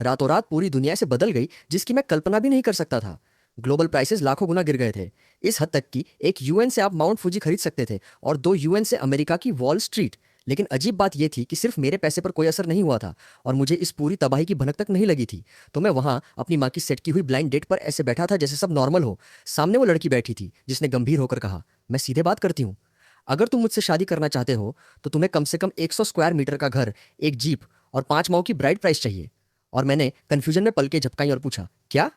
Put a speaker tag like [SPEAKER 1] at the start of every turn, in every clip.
[SPEAKER 1] रातों रात पूरी दुनिया से बदल गई जिसकी मैं कल्पना भी नहीं कर सकता था। ग्लोबल प्राइसेस लाखों गुना गिर गए थे। इस हद तक कि एक यूएन से आप माउंट फूजी खरीद सकते थे और 2 यूएन से अमेरिका की वॉल स्ट्रीट। लेकिन अजीब बात यह थी कि सिर्फ मेरे पैसे पर कोई असर नहीं हुआ था और मुझे इस पूरी तबाही की भनक तक नहीं लगी थी। तो मैं वहां अपनी माँ की सेट की हुई ब्लाइंड डेट पर ऐसे बैठा था जैसे सब नॉर्मल हो। सामने वो लड़की बैठी थी जिसने गंभीर होकर कहा, मैं सीधे बात करती हूँ। अगर तुम मुझसे शादी करना चाहते हो तो तुम्हें कम से कम 100 स्क्वायर मीटर का घर, एक जीप और 5 माह की ब्राइड प्राइस चाहिए। और मैंने कंफ्यूजन में पलकें झपकाई और पूछा, क्या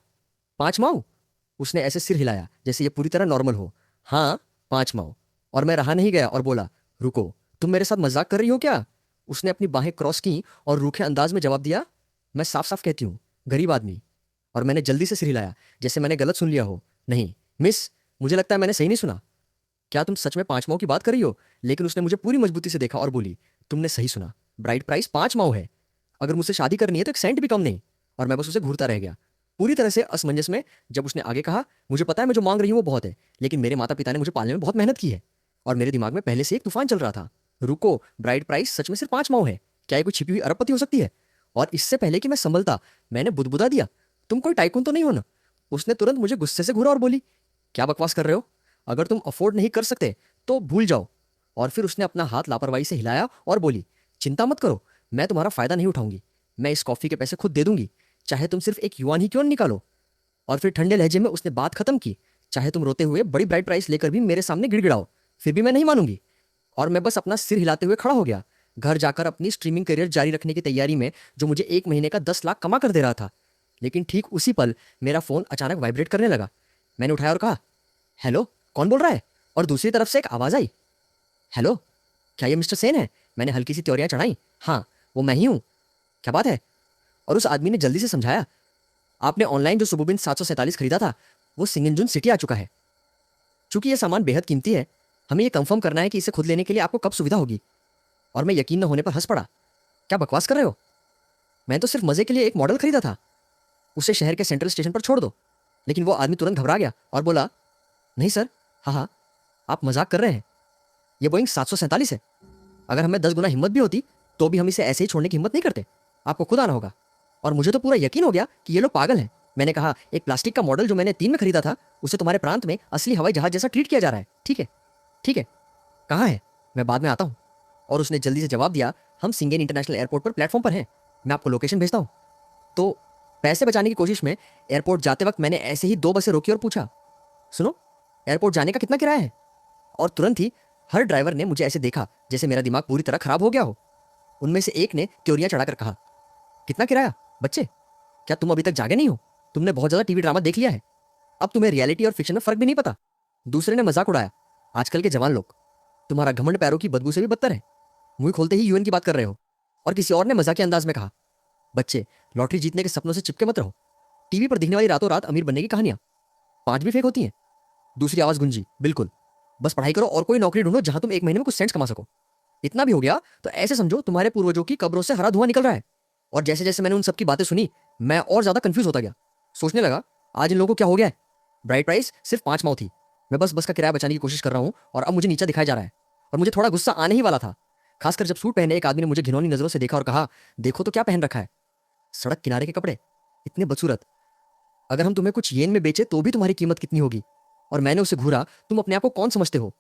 [SPEAKER 1] 5 माह? उसने ऐसे सिर हिलाया जैसे ये पूरी तरह नॉर्मल हो। हाँ, 5 माह। और मैं रहा नहीं गया और बोला, रुको, तुम मेरे साथ मजाक कर रही हो क्या? उसने अपनी बाहें क्रॉस की और रूखे अंदाज में जवाब दिया, मैं साफ साफ कहती हूँ, गरीब आदमी। और मैंने जल्दी से सिर हिलाया जैसे मैंने गलत सुन लिया हो। नहीं मिस, मुझे लगता है मैंने सही नहीं सुना। क्या तुम सच में 5 माह की बात कर रही हो? लेकिन उसने मुझे पूरी मजबूती से देखा और बोली, तुमने सही सुना, ब्राइड प्राइस 5 माह है। अगर मुझसे शादी करनी है तो 1 सेंट भी कम नहीं। और मैं बस उसे घूरता रह गया, पूरी तरह से असमंजस में। जब उसने आगे कहा, मुझे पता है मैं जो मांग रही हूँ वो बहुत है, लेकिन मेरे माता पिता ने मुझे पालने में बहुत मेहनत की है। और मेरे दिमाग में पहले से एक तूफान चल रहा था। रुको, ब्राइड प्राइस सच में सिर्फ 5 माह है? क्या ये कोई छिपी हुई अरबपति हो सकती है? और इससे पहले कि मैं संभलता, मैंने बुदबुदा दिया, तुम कोई टाइकून तो नहीं हो ना? उसने तुरंत मुझे गुस्से से घूरा और बोली, क्या बकवास कर रहे हो? अगर तुम अफोर्ड नहीं कर सकते तो भूल जाओ। और फिर उसने अपना हाथ लापरवाही से हिलाया और बोली, चिंता मत करो, मैं तुम्हारा फायदा नहीं उठाऊंगी। मैं इस कॉफी के पैसे खुद दे दूंगी, चाहे तुम सिर्फ 1 युआन ही क्यों न निकालो। और फिर ठंडे लहजे में उसने बात खत्म की, चाहे तुम रोते हुए बड़ी ब्राइड प्राइस लेकर भी मेरे सामने गिड़गिड़ाओ, फिर भी मैं नहीं मानूंगी। और मैं बस अपना सिर हिलाते हुए खड़ा हो गया, घर जाकर अपनी स्ट्रीमिंग करियर जारी रखने की तैयारी में, जो मुझे 1 महीने का 10 लाख कमा कर दे रहा था। लेकिन ठीक उसी पल मेरा फोन अचानक वाइब्रेट करने लगा। मैंने उठाया और कहा, हेलो, कौन बोल रहा है? और दूसरी तरफ से एक आवाज आई, हेलो, क्या ये मिस्टर सेन है? मैंने हल्की सी त्योरियां चढ़ाई, हाँ, वो मैं ही हूँ। क्या बात है? और उस आदमी ने जल्दी से समझाया, आपने ऑनलाइन जो सुबुबिन 747 खरीदा था वो सिंगनजुन सिटी आ चुका है। चूंकि यह सामान बेहद कीमती है, हमें यह कंफर्म करना है कि इसे खुद लेने के लिए आपको कब सुविधा होगी। और मैं यकीन न होने पर हंस पड़ा, क्या बकवास कर रहे हो? मैं तो सिर्फ मजे के लिए एक मॉडल खरीदा था, उसे शहर के सेंट्रल स्टेशन पर छोड़ दो। लेकिन वो आदमी तुरंत घबरा गया और बोला, नहीं सर, हाँ हाँ, आप मजाक कर रहे हैं, ये बोइंग 747 है। अगर हमें 10 गुना हिम्मत भी होती तो भी हम इसे ऐसे ही छोड़ने की हिम्मत नहीं करते, आपको खुद आना होगा। और मुझे तो पूरा यकीन हो गया कि ये लोग पागल हैं। मैंने कहा, एक प्लास्टिक का मॉडल जो मैंने 3 में खरीदा था, उसे तुम्हारे प्रांत में असली हवाई जहाज जैसा ट्रीट किया जा रहा है। ठीक है, ठीक है, कहाँ है? मैं बाद में आता हूँ। और उसने जल्दी से जवाब दिया, हम सिंगेन इंटरनेशनल एयरपोर्ट पर प्लेटफॉर्म पर हैं, मैं आपको लोकेशन भेजता हूँ। तो पैसे बचाने की कोशिश में एयरपोर्ट जाते वक्त मैंने ऐसे ही 2 बसें रोकी और पूछा, सुनो, एयरपोर्ट जाने का कितना किराया है? और तुरंत ही हर ड्राइवर ने मुझे ऐसे देखा जैसे मेरा दिमाग पूरी तरह खराब हो गया हो। उनमें से एक ने त्योरियां चढ़ाकर कहा, कितना किराया बच्चे? क्या तुम अभी तक जागे नहीं हो? तुमने बहुत ज्यादा टीवी ड्रामा देख लिया है, अब तुम्हें रियलिटी और फिक्शन में फर्क भी नहीं पता। दूसरे ने मजाक उड़ाया, आजकल के जवान लोग, तुम्हारा घमंड पैरों की बदबू से भी बदतर है, मुंह खोलते ही यूएन की बात कर रहे हो। और किसी और ने मजाकिया अंदाज में कहा, बच्चे, लॉटरी जीतने के सपनों से चिपके मत रहो, टीवी पर दिखने वाली रातों रात अमीर बनने की कहानियां 5 भी फेक होती हैं। दूसरी आवाज गुंजी, बिल्कुल, बस पढ़ाई करो और कोई नौकरी ढूंढो जहां तुम 1 महीने में कुछ सेंट्स कमा सको। इतना भी हो गया तो ऐसे समझो तुम्हारे पूर्वजों की कब्रों से हरा धुआं निकल रहा है। और जैसे जैसे मैंने उन सब की बातें सुनी, मैं और ज्यादा कंफ्यूज होता गया। सोचने लगा, आज इन लोगों को क्या हो गया है? ब्राइड प्राइस सिर्फ 5 माह थी, मैं बस बस का किराया बचाने की कोशिश कर रहा हूँ और अब मुझे नीचा दिखाया जा रहा है। और मुझे थोड़ा गुस्सा आने ही वाला था, खासकर जब सूट पहने एक आदमी ने मुझे घिनौनी नजरों से देखा और कहा, देखो तो क्या पहन रखा है, सड़क किनारे के कपड़े, इतने बदसूरत। अगर हम तुम्हें कुछ येन में बेचे तो भी तुम्हारी कीमत कितनी होगी? और मैंने उसे घूरा, तुम अपने आप को कौन समझते हो?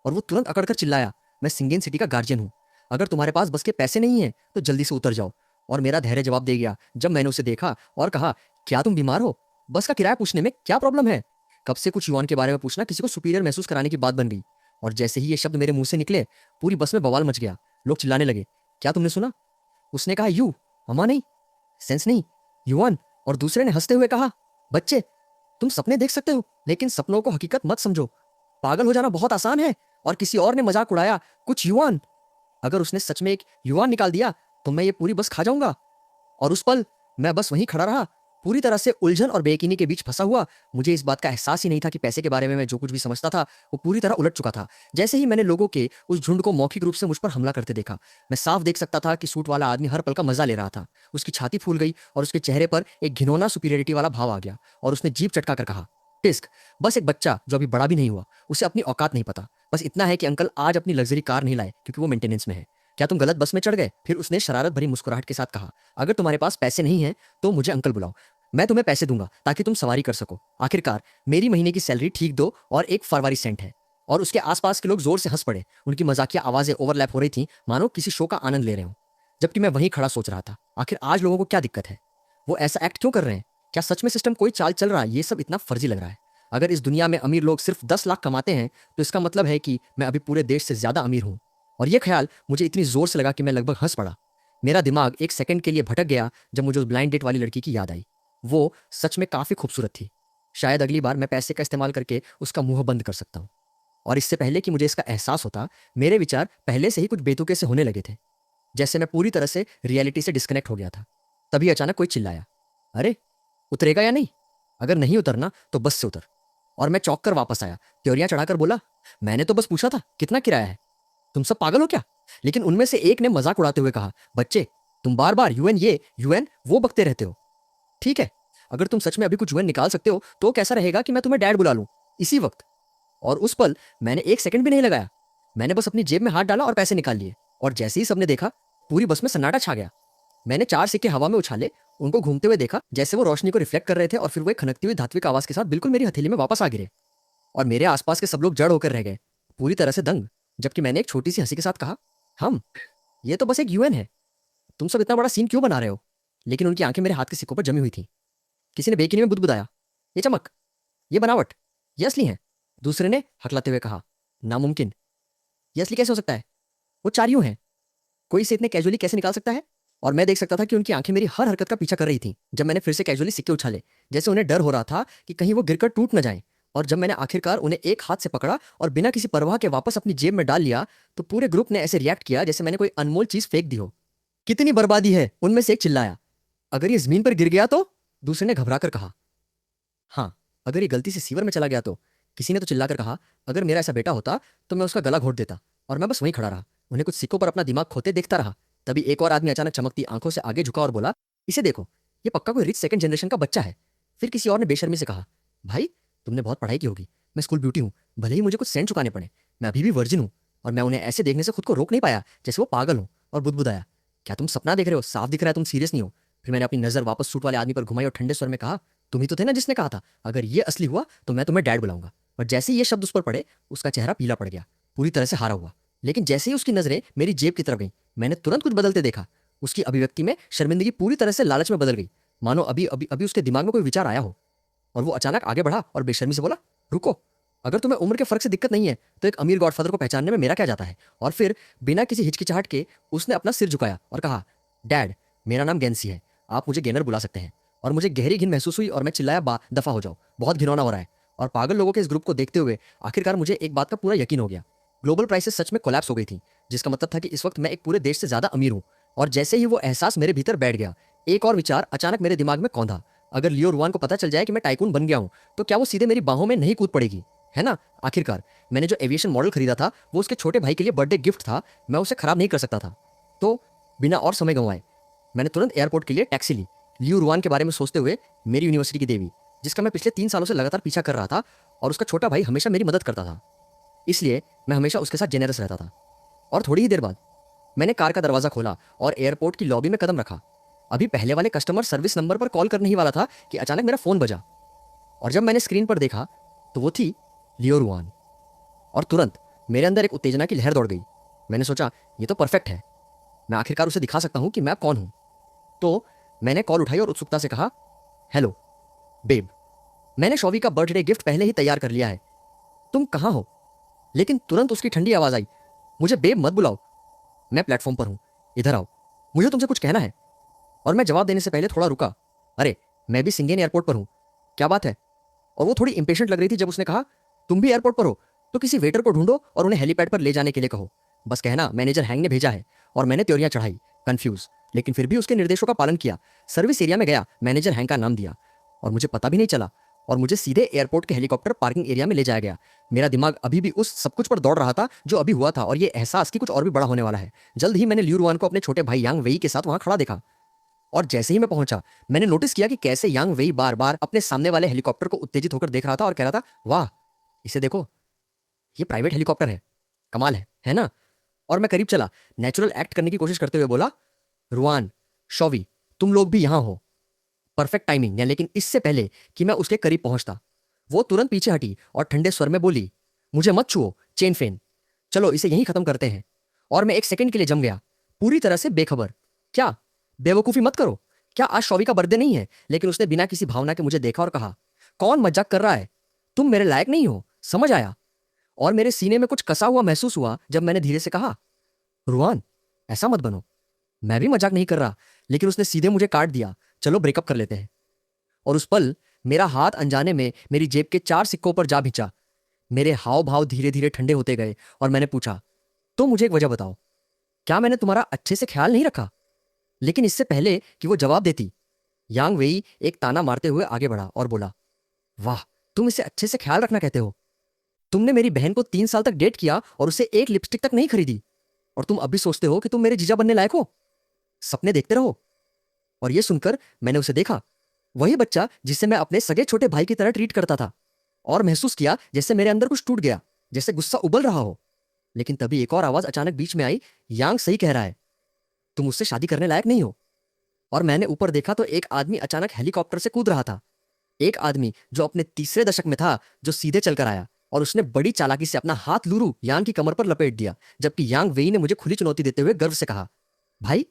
[SPEAKER 1] और वो तुरंत अकड़कर चिल्लाया, मैं सिंगेन सिटी का गार्जियन हूँ, अगर तुम्हारे पास बस के पैसे नहीं है तो जल्दी से उतर जाओ। और मेरा धैर्य जवाब दे गया जब मैंने उसे देखा और कहा, क्या तुम बीमार हो? बस का किराया पूछने में क्या प्रॉब्लम है? कब से कुछ युआन के बारे में पूछना किसी को सुपीरियर महसूस कराने की बात बन गई। और जैसे ही ये शब्द मेरे मुंह से निकले, पूरी बस में बवाल मच गया। लोग चिल्लाने लगे, क्या तुमने सुना? उसने कहा, यू, अमा नहीं, सेंस नहीं, युआन। और दूसरे ने हंसते हुए कहा, बच्चे, तुम सपने देख सकते हो लेकिन सपनों को हकीकत मत समझो, पागल हो जाना बहुत आसान है। और किसी और ने मजाक उड़ाया, कुछ युआन। अगर उसने सच में 1 युआन निकाल दिया तो मैं ये पूरी बस खा जाऊंगा। और उस पल मैं बस वहीं खड़ा रहा, पूरी तरह से उलझन और बेयकीनी के बीच फंसा हुआ। मुझे इस बात का एहसास ही नहीं था कि पैसे के बारे में मैं जो कुछ भी समझता था वो पूरी तरह उलट चुका था। जैसे ही मैंने लोगों के उस झुंड को मौखिक रूप से मुझ पर हमला करते देखा, मैं साफ देख सकता था कि सूट वाला आदमी हर पल का मजा ले रहा था। उसकी छाती फूल गई और उसके चेहरे पर एक घिनौना सुपीरियरिटी वाला भाव आ गया। और उसने जीभ चटका कर कहा, टिस्क, बस एक बच्चा जो अभी बड़ा भी नहीं हुआ, उसे अपनी औकात नहीं पता। बस इतना है कि अंकल आज अपनी लग्जरी कार नहीं लाए क्योंकि वो मेंटेनेंस में है। क्या तुम गलत बस में चढ़ गए? फिर उसने शरारत भरी मुस्कुराहट के साथ कहा, अगर तुम्हारे पास पैसे नहीं हैं तो मुझे अंकल बुलाओ, मैं तुम्हें पैसे दूंगा ताकि तुम सवारी कर सको। आखिरकार मेरी महीने की सैलरी ठीक 2 और 1 फरवरी सेंट है। और उसके आसपास के लोग जोर से हंस पड़े। उनकी मजाकिया आवाजें ओवरलैप हो रही थी, मानो किसी शो का आनंद ले रहे हों। जबकि मैं वहीं खड़ा सोच रहा था, आखिर आज लोगों को क्या दिक्कत है? वो ऐसा एक्ट क्यों कर रहे हैं? क्या सच में सिस्टम कोई चाल चल रहा है? ये सब इतना फर्जी लग रहा है। अगर इस दुनिया में अमीर लोग सिर्फ 10 लाख कमाते हैं तो इसका मतलब है कि मैं अभी पूरे देश से ज्यादा अमीर हूं। और यह ख्याल मुझे इतनी जोर से लगा कि मैं लगभग हंस पड़ा। मेरा दिमाग एक सेकंड के लिए भटक गया जब मुझे उस ब्लाइंड डेट वाली लड़की की याद आई। वो सच में काफी खूबसूरत थी। शायद अगली बार मैं पैसे का इस्तेमाल करके उसका मुंह बंद कर सकता हूँ। और इससे पहले कि मुझे इसका एहसास होता, मेरे विचार पहले से ही कुछ बेतुके से होने लगे थे, जैसे मैं पूरी तरह से रियलिटी से डिस्कनेक्ट हो गया था। तभी अचानक कोई चिल्लाया, अरे उतरेगा या नहीं? अगर नहीं उतरना तो बस से उतर। और मैं चौंक कर वापस आया, त्योरियां चढ़ाकर बोला, मैंने तो बस पूछा था कितना किराया है, तुम सब पागल हो क्या? लेकिन उनमें से एक ने मजाक उड़ाते हुए कहा, बच्चे तुम बार बार यूएन ये यूएन वो बकते रहते हो। ठीक है, अगर तुम सच में अभी कुछ यूएन निकाल सकते हो तो कैसा रहेगा कि मैं तुम्हें डैड बुला लूं इसी वक्त। और उस पल मैंने एक सेकंड भी नहीं लगाया। मैंने बस अपनी जेब में हाथ डाला और पैसे निकाल लिए। और जैसे ही सबने देखा, पूरी बस में सन्नाटा छा गया। मैंने 4 सिक्के हवा में उछाले, उनको घूमते हुए देखा जैसे वो रोशनी को रिफ्लेक्ट कर रहे थे, और फिर वो एक खनकती हुई धात्विक आवाज के साथ बिल्कुल मेरी हथेली में वापस आ गिरे। और मेरे आसपास के सब लोग जड़ होकर रह गए, पूरी तरह से दंग। जबकि मैंने एक छोटी सी हंसी के साथ कहा, हम ये तो बस एक यूएन है, तुम सब इतना बड़ा सीन क्यों बना रहे हो? लेकिन उनकी आंखें मेरे हाथ के सिक्कों पर जमी हुई थी। किसी ने बेकिनी में बुदबुदाया, ये चमक, ये बनावट, ये असली है। दूसरे ने हकलाते हुए कहा, नामुमकिन, ये असली कैसे हो सकता है? वो 4 यूं हैं, कोई इसे इतने कैजुअली कैसे निकाल सकता है? और मैं देख सकता था कि उनकी आंखें मेरी हर हरकत का पीछा कर रही थीं जब मैंने फिर से कैजुअली सिक्के उछाले, जैसे उन्हें डर हो रहा था कि कहीं वो गिरकर टूट न जाएं। और जब मैंने आखिरकार उन्हें एक हाथ से पकड़ा और बिना किसी परवाह के वापस अपनी जेब में डाल लिया, तो पूरे ग्रुप ने ऐसे रिएक्ट किया जैसे मैंने कोई अनमोल चीज फेंक दी हो। कितनी बर्बादी है, उनमें से एक चिल्लाया। अगर ये जमीन पर गिर गया तो? दूसरे ने घबरा कर कहा। हाँ, अगर ये गलती से सीवर में चला गया तो? किसी ने तो चिल्लाकर कहा, अगर मेरा ऐसा बेटा होता तो मैं उसका गला घोट देता। और मैं बस वहीं खड़ा रहा, उन्हें कुछ सिक्कों पर अपना दिमाग खोते देखता रहा। तभी एक और आदमी अचानक चमकती आंखों से आगे झुका और बोला, इसे देखो, ये पक्का कोई रिच सेकंड जनरेशन का बच्चा है। फिर किसी और ने बेशर्मी से कहा, भाई तुमने बहुत पढ़ाई की होगी, मैं स्कूल ब्यूटी हूँ, भले ही मुझे कुछ सेंट चुकाने पड़े, मैं अभी भी वर्जिन हूँ। और मैं उन्हें ऐसे देखने से खुद को रोक नहीं पाया जैसे वो पागल हो, और बुदबुदाया, क्या तुम सपना देख रहे हो? साफ दिख रहा है तुम सीरियस नहीं हो। फिर मैंने अपनी नजर वापस सूट वाले आदमी पर घुमाई और ठंडे स्वर में कहा, तुम ही तो थे ना जिसने कहा था अगर ये असली हुआ तो मैं तुम्हें डैड बुलाऊंगा। और जैसे ही ये शब्द उस पर पड़े, उसका चेहरा पीला पड़ गया, पूरी तरह से हारा हुआ। लेकिन जैसे ही उसकी नजरें मेरी जेब की तरफ गईं, मैंने तुरंत कुछ बदलते देखा। उसकी अभिव्यक्ति में शर्मिंदगी पूरी तरह से लालच में बदल गई, मानो अभी अभी अभी उसके दिमाग में कोई विचार आया हो। और वो अचानक आगे बढ़ा और बेशर्मी से बोला, रुको, अगर तुम्हें उम्र के फर्क से दिक्कत नहीं है तो एक अमीर गॉडफादर को पहचानने में मेरा क्या जाता है? और फिर बिना किसी हिचकिचाहट के उसने अपना सिर झुकाया और कहा, डैड मेरा नाम गैंसी है, आप मुझे गेनर बुला सकते हैं। और मुझे गहरी घिन महसूस हुई और मैं चिल्लाया, दफा हो जाओ, बहुत घिनौना हो रहा है। और पागल लोगों के इस ग्रुप को देखते हुए आखिरकार मुझे एक बात का पूरा यकीन हो गया, ग्लोबल प्राइसेस सच में कोलैप्स हो गई थी, जिसका मतलब था कि इस वक्त मैं एक पूरे देश से ज्यादा अमीर हूँ। और जैसे ही वो एहसास मेरे भीतर बैठ गया, एक और विचार अचानक मेरे दिमाग में कौंधा, अगर लियो रुआन को पता चल जाए कि मैं टाइकून बन गया हूँ तो क्या वो सीधे मेरी बाहों में नहीं कूद पड़ेगी? है ना? आखिरकार मैंने जो एविएशन मॉडल खरीदा था वो उसके छोटे भाई के लिए बर्थडे गिफ्ट था, मैं उसे खराब नहीं कर सकता था। तो बिना और समय गंवाए मैंने तुरंत एयरपोर्ट के लिए टैक्सी ली, लियो रुआन के बारे में सोचते हुए, मेरी यूनिवर्सिटी की देवी जिसका मैं पिछले 3 सालों से लगातार पीछा कर रहा था, और उसका छोटा भाई हमेशा मेरी मदद करता था, इसलिए मैं हमेशा उसके साथ जेनरस रहता था। और थोड़ी ही देर बाद मैंने कार का दरवाजा खोला और एयरपोर्ट की लॉबी में कदम रखा। अभी पहले वाले कस्टमर सर्विस नंबर पर कॉल करने ही वाला था कि अचानक मेरा फोन बजा। और जब मैंने स्क्रीन पर देखा तो वो थी लियो रुआन। और तुरंत मेरे अंदर एक उत्तेजना की लहर दौड़ गई। मैंने सोचा, ये तो परफेक्ट है, मैं आखिरकार उसे दिखा सकता हूं कि मैं कौन हूं। तो मैंने कॉल उठाई और उत्सुकता से कहा, हेलो बेब, मैंने शॉवी का बर्थडे गिफ्ट पहले ही तैयार कर लिया है, तुम कहाँ हो? लेकिन तुरंत उसकी ठंडी आवाज आई, मुझे बेब मत बुलाओ, मैं प्लेटफॉर्म पर हूं, इधर आओ, मुझे तुमसे कुछ कहना है। और मैं जवाब देने से पहले थोड़ा रुका, अरे मैं भी सिंगेन एयरपोर्ट पर हूं, क्या बात है? और वो थोड़ी इंपेशेंट लग रही थी जब उसने कहा, तुम भी एयरपोर्ट पर हो तो किसी वेटर को ढूंढो और उन्हें हेलीपैड पर ले जाने के लिए कहो, बस कहना मैनेजर हैंग ने भेजा है। और मैंने त्योरियां चढ़ाई, कंफ्यूज, लेकिन फिर भी उसके निर्देशों का पालन किया। सर्विस एरिया में गया, मैनेजर हैंग का नाम दिया और मुझे पता भी नहीं चला, और मुझे सीधे एयरपोर्ट के हेलीकॉप्टर पार्किंग एरिया में ले जाया गया। मेरा दिमाग अभी भी उस सब कुछ पर दौड़ रहा था जो अभी हुआ था, और ये एहसास कि कुछ और भी बड़ा होने वाला है। जल्द ही मैंने लियू रुआन को अपने छोटे भाई यांग वेई के साथ वहां खड़ा देखा। और जैसे ही मैं पहुंचा, मैंने नोटिस किया कि कैसे यांग वेई बार बार अपने सामने वाले हेलीकॉप्टर को उत्तेजित होकर देख रहा था और कह रहा था, वाह, इसे देखो, ये प्राइवेट हेलीकॉप्टर है, कमाल है ना? और मैं करीब चला, नेचुरल एक्ट करने की कोशिश करते हुए बोला, रुआन, शौवी, तुम लोग भी यहां हो। परफेक्ट टाइमिंग है, लेकिन इससे पहले कि मैं उसके करीब पहुंचता, वो तुरंत पीछे हटी और ठंडे स्वर में बोली, मुझे मत छुओ, चेन फेन। चलो इसे यहीं खत्म करते हैं। और मैं एक सेकंड के लिए जम गया, पूरी तरह से बेखबर। क्या? बेवकूफी मत करो। क्या आज शौवी का बर्थडे नहीं है? लेकिन उसने बिना किसी भावना के मुझे देखा और कहा, कौन मजाक कर रहा है? तुम मेरे लायक नहीं हो, समझ आया? और मेरे सीने में कुछ कसा हुआ महसूस हुआ जब मैंने धीरे से कहा, रुआन, ऐसा मत बनो। मैं भी मजाक नहीं कर रहा। लेकिन उसने सीधे मुझे काट दिया, चलो ब्रेकअप कर लेते हैं। और उस पल मेरा हाथ अनजाने में मेरी जेब के 4 सिक्कों पर जा भिंचा। मेरे हाव भाव धीरे धीरे ठंडे होते गए और मैंने पूछा, तो मुझे एक वजह बताओ, क्या मैंने तुम्हारा अच्छे से ख्याल नहीं रखा? लेकिन इससे पहले कि वो जवाब देती, यांग वेई एक ताना मारते हुए आगे बढ़ा और बोला, वाह, तुम इसे अच्छे से ख्याल रखना कहते हो? तुमने मेरी बहन को 3 साल तक डेट किया और उसे एक लिपस्टिक तक नहीं खरीदी, और तुम अब भी सोचते हो कि तुम मेरे जीजा बनने लायक हो? सपने देखते रहो। और ये सुनकर मैंने उसे देखा, वही बच्चा जिसे मैं अपने सगे छोटे भाई की तरह ट्रीट करता था, और महसूस किया जैसे मेरे अंदर कुछ टूट गया, जैसे गुस्सा उबल रहा हो। लेकिन तभी एक और आवाज अचानक बीच में आई, यांग सही कह रहा है, तुम उससे शादी करने लायक नहीं हो। और मैंने ऊपर देखा तो एक आदमी अचानक हेलीकॉप्टर से कूद रहा था। एक आदमी जो अपने तीसरे दशक में था, जो सीधे चलकर आया और उसने बड़ी चालाकी से अपना हाथ लूरू यांग की कमर पर लपेट दिया, जबकि यांग वेई ने मुझे खुली चुनौती देते हुए गर्व से कहा, भाई,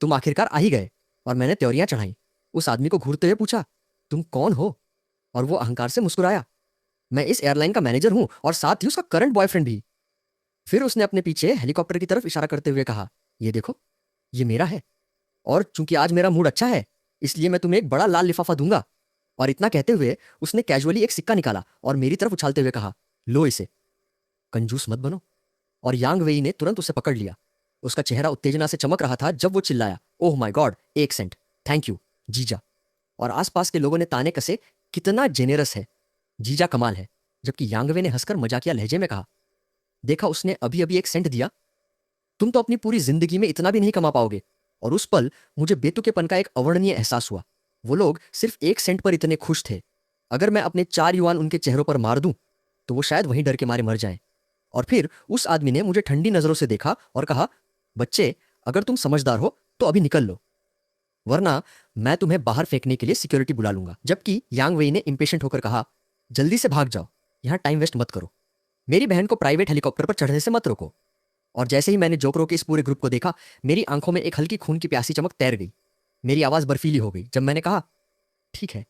[SPEAKER 1] तुम आखिरकार आ ही गए। और मैंने त्योरियां चढ़ाई। उस आदमी को घूरते हुए पूछा, तुम कौन हो? और वो अहंकार से मुस्कुराया, मैं इस एयरलाइन का मैनेजर हूं और साथ ही उसका करंट बॉयफ्रेंड भी। फिर उसने अपने पीछे हेलीकॉप्टर की तरफ इशारा करते हुए कहा, ये देखो, ये मेरा है, और चूंकि आज मेरा मूड अच्छा है, इसलिए मैं तुम्हें एक बड़ा लाल लिफाफा दूंगा। और इतना कहते हुए उसने कैजुअली एक सिक्का निकाला और मेरी तरफ उछालते हुए कहा, लो इसे, कंजूस मत बनो। और यांग वेई ने तुरंत उसे पकड़ लिया। उसका चेहरा उत्तेजना से चमक रहा था जब वो चिल्लाया, oh my God, 1 cent, thank you जीजा। और आसपास के लोगों ने ताने कसे, कितना जेनेरस है, जीजा कमाल है। जबकि यांगवे ने हंसकर मजाकिया लहजे में कहा, देखा, उसने अभी अभी 1 सेंट दिया, तुम तो अपनी पूरी जिंदगी में इतना भी नहीं कमा पाओगे। और उस पल मुझे बेतुकेपन का एक अवर्णनीय एहसास हुआ। वो लोग सिर्फ 1 सेंट पर इतने खुश थे। अगर मैं अपने 4 युआन उनके चेहरों पर मार दूं तो वो शायद वहीं डर के मारे मर जाएं। और फिर उस आदमी ने मुझे ठंडी नजरों से देखा और कहा, बच्चे, अगर तुम समझदार हो तो अभी निकल लो, वरना मैं तुम्हें बाहर फेंकने के लिए सिक्योरिटी बुला लूंगा। जबकि यांग वेई ने इंपेशेंट होकर कहा, जल्दी से भाग जाओ, यहां टाइम वेस्ट मत करो, मेरी बहन को प्राइवेट हेलीकॉप्टर पर चढ़ने से मत रोको। और जैसे ही मैंने जोकरों के इस पूरे ग्रुप को देखा, मेरी आंखों में एक हल्की खून की प्यासी चमक तैर गई। मेरी आवाज बर्फीली हो गई जब मैंने कहा, ठीक है,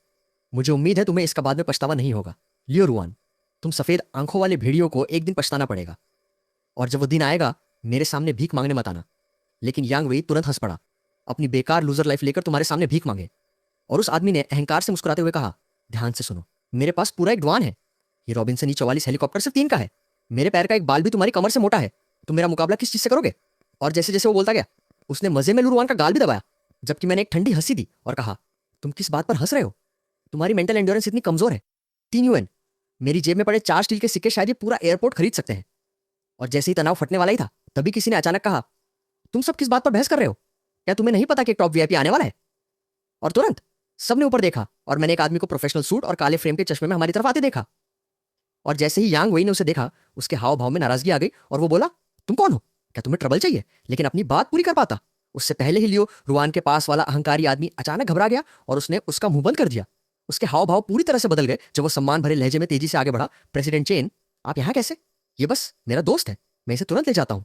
[SPEAKER 1] मुझे उम्मीद है तुम्हें इसका बाद में पछतावा नहीं होगा। लियो रुआन, तुम सफेद आंखों वाले भेड़ियों को एक दिन पछताना पड़ेगा, और जब वो दिन आएगा मेरे सामने भीख मांगने मत आना। लेकिन यांग वेई तुरंत हंस पड़ा, अपनी बेकार लूजर लाइफ लेकर तुम्हारे सामने भीख मांगे। और उस आदमी ने अहंकार से मुस्कुराते हुए कहा, ध्यान से सुनो, मेरे पास पूरा एक ड्वान है। ये रॉबिन्सन E44 हेलीकॉप्टर सिर्फ 3 का है। मेरे पैर का एक बाल भी तुम्हारी कमर से मोटा है। तुम मेरा मुकाबला किस चीज से करोगे? और जैसे जैसे वो बोलता गया, उसने मजे में लुरुआन का गाल भी दबाया, जबकि मैंने एक ठंडी हंसी दी और कहा, तुम किस बात पर हंस रहे हो? तुम्हारी मेंटल एंड्योरेंस इतनी कमजोर है। 3 UN, मेरी जेब में पड़े 4 स्टील के सिक्के शायद ये पूरा एयरपोर्ट खरीद सकते हैं। और जैसे ही तनाव फटने वाला ही था, तभी किसी ने अचानक कहा, तुम सब किस बात पर बहस कर रहे हो? क्या तुम्हें नहीं पता कि एक टॉप VIP आने वाला है? और तुरंत सबने ऊपर देखा और मैंने एक आदमी को प्रोफेशनल सूट और काले फ्रेम के चश्मे में हमारी तरफ आते देखा। और जैसे ही यांग वेई ने उसे देखा, उसके हाव भाव में नाराजगी आ गई और वो बोला, तुम कौन हो? क्या तुम्हें ट्रबल चाहिए? लेकिन अपनी बात पूरी कर पाता। उससे पहले ही लियो रुआन के पास वाला अहंकारी आदमी अचानक घबरा गया और उसने उसका मुंह बंद कर दिया। उसके हाव भाव पूरी तरह से बदल गए जब वो सम्मान भरे लहजे में तेजी से आगे बढ़ा, प्रेसिडेंट चेन, आप यहाँ कैसे? ये बस मेरा दोस्त है, मैं इसे तुरंत ले जाता हूँ,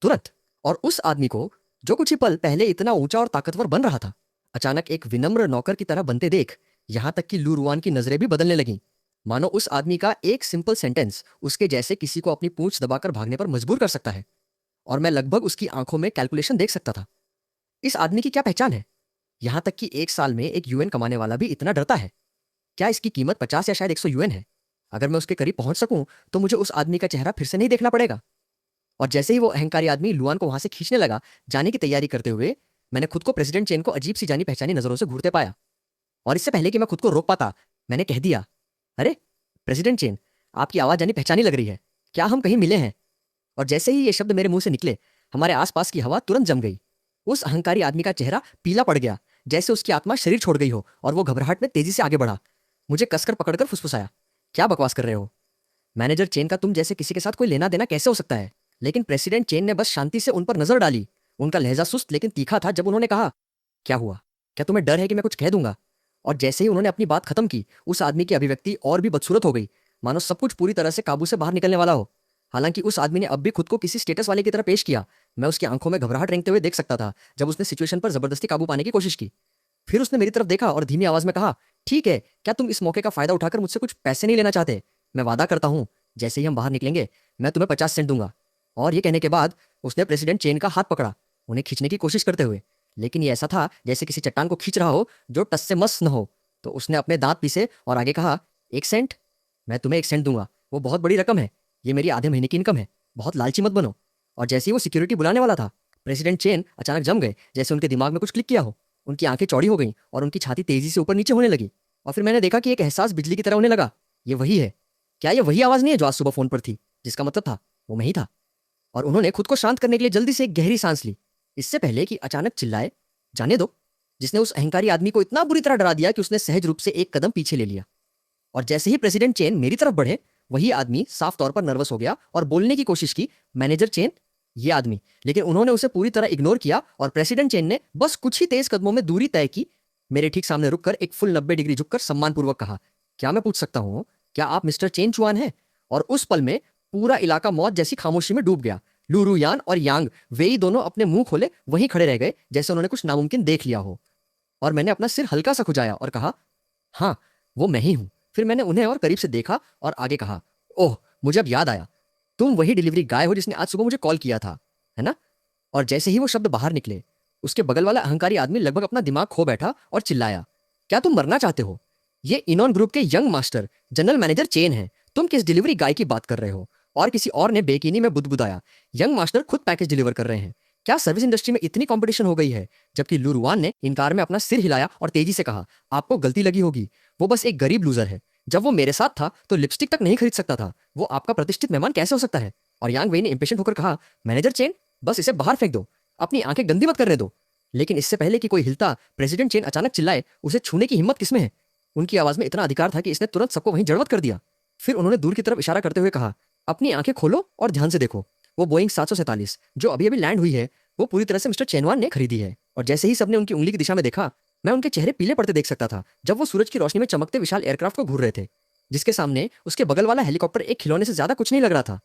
[SPEAKER 1] तुरंत। और उस आदमी को, जो कुछ ही पल पहले इतना ऊंचा और ताकतवर बन रहा था, अचानक एक विनम्र नौकर की तरह बनते देख, यहां तक कि लू रुआन की नजरें भी बदलने लगीं। मानो उस आदमी का एक सिंपल सेंटेंस उसके जैसे किसी को अपनी पूंछ दबाकर भागने पर मजबूर कर सकता है। और मैं लगभग उसकी आंखों में कैलकुलेशन देख सकता था। इस आदमी की क्या पहचान है? यहां तक कि 1 साल में 1 UN कमाने वाला भी इतना डरता है। क्या इसकी कीमत 50 या शायद 100 UN है? अगर मैं उसके करीब पहुंच सकूं तो मुझे उस आदमी का चेहरा फिर से नहीं देखना पड़ेगा। और जैसे ही वो अहंकारी आदमी लुआन को वहां से खींचने लगा, जाने की तैयारी करते हुए, मैंने खुद को प्रेसिडेंट चेन को अजीब सी जानी पहचानी नजरों से घूरते पाया। और इससे पहले कि मैं खुद को रोक पाता, मैंने कह दिया, अरे प्रेसिडेंट चेन, आपकी आवाज जानी पहचानी लग रही है, क्या हम कहीं मिले हैं? और जैसे ही ये शब्द मेरे मुंह से निकले, हमारे आसपास की हवा तुरंत जम गई। उस अहंकारी आदमी का चेहरा पीला पड़ गया, जैसे उसकी आत्मा शरीर छोड़ गई हो, और वो घबराहट में तेजी से आगे बढ़ा। मुझे कसकर पकड़कर फुसफुसाया, क्या बकवास कर रहे हो? मैनेजर चेन का तुम जैसे किसी के साथ कोई लेना देना कैसे हो सकता है? लेकिन प्रेसिडेंट चेन ने बस शांति से उन पर नजर डाली। उनका लहजा सुस्त लेकिन तीखा था जब उन्होंने कहा, क्या हुआ? क्या तुम्हें डर है कि मैं कुछ कह दूंगा? और जैसे ही उन्होंने अपनी बात खत्म की, उस आदमी की अभिव्यक्ति और भी बदसूरत हो गई, मानो सब कुछ पूरी तरह से काबू से बाहर निकलने वाला हो। हालांकि उस आदमी ने अब भी खुद को किसी स्टेटस वाले की तरह पेश किया। मैं उसकी आंखों में घबराहट रेंगते हुए देख सकता था जब उसने सिचुएशन पर जबरदस्ती काबू पाने की कोशिश की। फिर उसने मेरी तरफ देखा और धीमी आवाज में कहा, ठीक है, क्या तुम इस मौके का फायदा उठाकर मुझसे कुछ पैसे नहीं लेना चाहते? मैं वादा करता हूँ, जैसे ही हम बाहर निकलेंगे मैं तुम्हें 50 सेंट दूंगा। और ये कहने के बाद उसने प्रेसिडेंट चेन का हाथ पकड़ा, उन्हें खींचने की कोशिश करते हुए। लेकिन ये ऐसा था जैसे किसी चट्टान को खींच रहा हो जो टस से मस न हो। तो उसने अपने दांत पीसे और आगे कहा, 1 सेंट? मैं तुम्हें 1 सेंट दूंगा, वो बहुत बड़ी रकम है, ये मेरी आधे महीने की इनकम है, बहुत लालची मत बनो। और जैसे ही वो सिक्योरिटी बुलाने वाला था, प्रेसिडेंट चेन अचानक जम गए, जैसे उनके दिमाग में कुछ क्लिक किया हो। उनकी आंखें चौड़ी हो गईं और उनकी छाती तेजी से ऊपर नीचे होने लगी। और फिर मैंने देखा कि एक एहसास बिजली की तरह उन्हें लगा, ये वही है। क्या ये वही आवाज नहीं है जो आज सुबह फोन पर थी? जिसका मतलब था वो मैं ही था। और उन्होंने खुद को शांत करने के लिए जल्दी से एक गहरी सांस ली, इससे पहले कि अचानक चिल्लाए, जाने दो, जिसने उस अहंकारी आदमी को इतना बुरी तरह डरा दिया कि उसने सहज रूप से एक कदम पीछे ले लिया। और जैसे ही प्रेसिडेंट चेन मेरी तरफ बढ़े, वही आदमी साफ तौर पर नर्वस हो गया और बोलने की कोशिश की, मैनेजर चेन, ये आदमी। लेकिन उन्होंने उसे पूरी तरह इग्नोर किया और प्रेसिडेंट चेन ने बस कुछ ही तेज कदमों में दूरी तय की। मेरे ठीक सामने रुककर एक फुल 90 डिग्री झुककर सम्मानपूर्वक कहा, क्या मैं पूछ सकता हूँ, क्या आप मिस्टर चेन चुआन हैं? और उस पल में पूरा इलाका मौत जैसी खामोशी में डूब गया। लूरू यान और यांग, वे ही दोनों अपने मुंह खोले वहीं खड़े रह गए, जैसे उन्होंने कुछ नामुमकिन देख लिया हो। और मैंने अपना सिर हल्का सा खुजाया और कहा, हाँ, वो मैं ही हूं। फिर मैंने उन्हें और करीब से देखा और आगे कहा, ओह, मुझे अब याद आया, तुम वही डिलीवरी गाय हो जिसने आज सुबह मुझे कॉल किया था, है ना? और जैसे ही वो शब्द बाहर निकले, उसके बगल वाला अहंकारी आदमी लगभग अपना दिमाग खो बैठा और चिल्लाया, क्या तुम मरना चाहते हो? ये इनॉन ग्रुप के young master general manager chain है। तुम किस डिलीवरी गाय की बात कर रहे हो? और किसी और ने बेकीनी में बुदबुदाया, यंग मास्टर खुद पैकेज डिलीवर कर रहे हैं। क्या सर्विस इंडस्ट्री में इतनी कंपटीशन हो गई है? जबकि लुरुआन ने इनकार में अपना सिर हिलाया और तेजी से कहा, आपको गलती लगी होगी, वो बस एक गरीब लूजर है। जब वो मेरे साथ था तो लिपस्टिक तक नहीं खरीद सकता था, वो आपका प्रतिष्ठित मेहमान कैसे हो सकता है? और यांग वेई ने इंपेशेंट होकर कहा, मैनेजर चेन, बस इसे बाहर फेंक दो, अपनी आंखें गंदी मत करने दो। लेकिन इससे पहले कि कोई हिलता, प्रेसिडेंट चेन अचानक चिल्लाए, उसे छूने की हिम्मत किसमें है? उनकी आवाज में इतना अधिकार था कि इसने तुरंत सबको वहीं जड़वत कर दिया। फिर उन्होंने दूर की तरफ इशारा करते हुए कहा, अपनी आंखें खोलो और ध्यान से देखो, वो बोइंग 747 जो अभी अभी लैंड हुई है, वो पूरी तरह से मिस्टर चेनवान ने खरीदी है। और जैसे ही सबने उनकी उंगली की दिशा में देखा, मैं उनके चेहरे पीले पड़ते देख सकता था जब वो सूरज की रोशनी में चमकते विशाल एयरक्राफ्ट को घूर रहे थे, जिसके सामने उसके बगल वाला हेलीकॉप्टर एक खिलौने से ज्यादा कुछ नहीं लग रहा था।